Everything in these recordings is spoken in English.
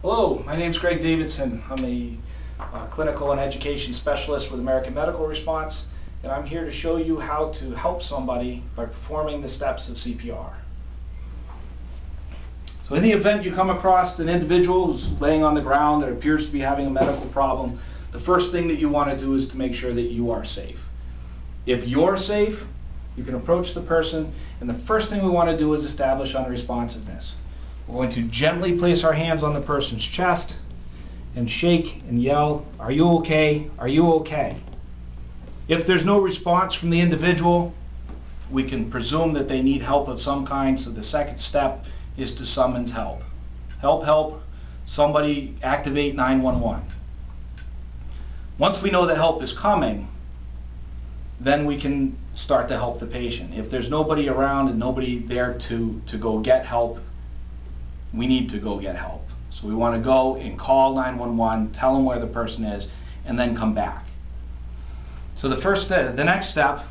Hello, my name is Greg Davidson. I'm a clinical and education specialist with American Medical Response, and I'm here to show you how to help somebody by performing the steps of CPR. So in the event you come across an individual who's laying on the ground that appears to be having a medical problem, the first thing that you want to do is to make sure that you are safe. If you're safe, you can approach the person, and the first thing we want to do is establish unresponsiveness. We're going to gently place our hands on the person's chest and shake and yell, "Are you okay? Are you okay?" If there's no response from the individual, we can presume that they need help of some kind, so the second step is to summons help. Help, help, somebody activate 911. Once we know that help is coming, then we can start to help the patient. If there's nobody around and nobody there to go get help, we need to go get help. So we want to go and call 911, tell them where the person is, and then come back. So the next step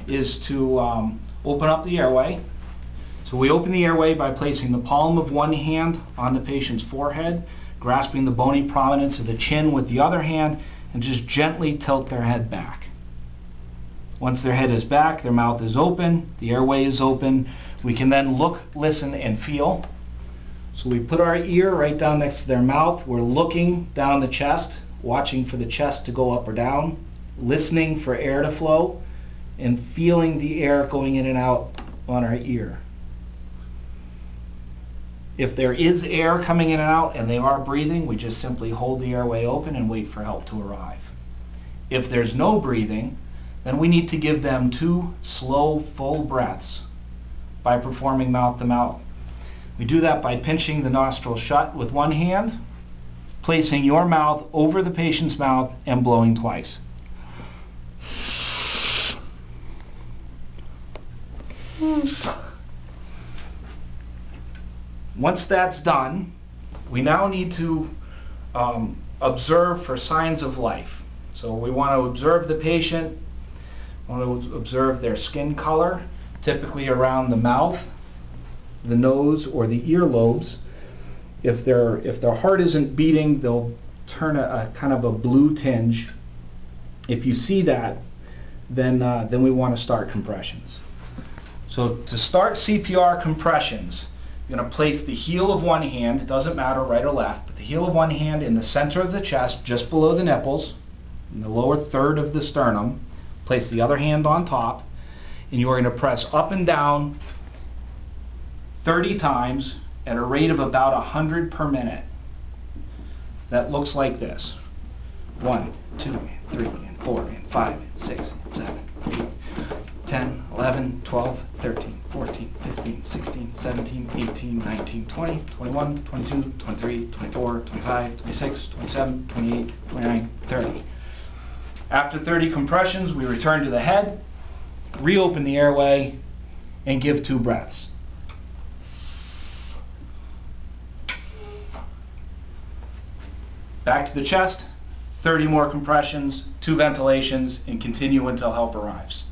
is to open up the airway. So we open the airway by placing the palm of one hand on the patient's forehead, grasping the bony prominence of the chin with the other hand, and just gently tilt their head back. Once their head is back, their mouth is open, the airway is open. We can then look, listen, and feel. So we put our ear right down next to their mouth. We're looking down the chest, watching for the chest to go up or down, listening for air to flow, and feeling the air going in and out on our ear. If there is air coming in and out and they are breathing, we just simply hold the airway open and wait for help to arrive. If there's no breathing, then we need to give them 2 slow, full breaths by performing mouth-to-mouth. We do that by pinching the nostril shut with one hand, placing your mouth over the patient's mouth, and blowing twice. Once that's done, we now need to observe for signs of life. So we want to observe the patient, we want to observe their skin color, typically around the mouth, the nose, or the earlobes. If their heart isn't beating, they'll turn a kind of a blue tinge. If you see that, then we want to start compressions. So to start CPR compressions, you're going to place the heel of one hand, it doesn't matter right or left, but the heel of one hand in the center of the chest, just below the nipples, in the lower third of the sternum. Place the other hand on top, and you are going to press up and down 30 times at a rate of about 100 per minute. That looks like this. 1, 2, 3, 4, 5, 6, 7, 8, 10, 11, 12, 13, 14, 15, 16, 17, 18, 19, 20, 21, 22, 23, 24, 25, 26, 27, 28, 29, 30. After 30 compressions, we return to the head, reopen the airway, and give 2 breaths. Back to the chest, 30 more compressions, 2 ventilations, and continue until help arrives.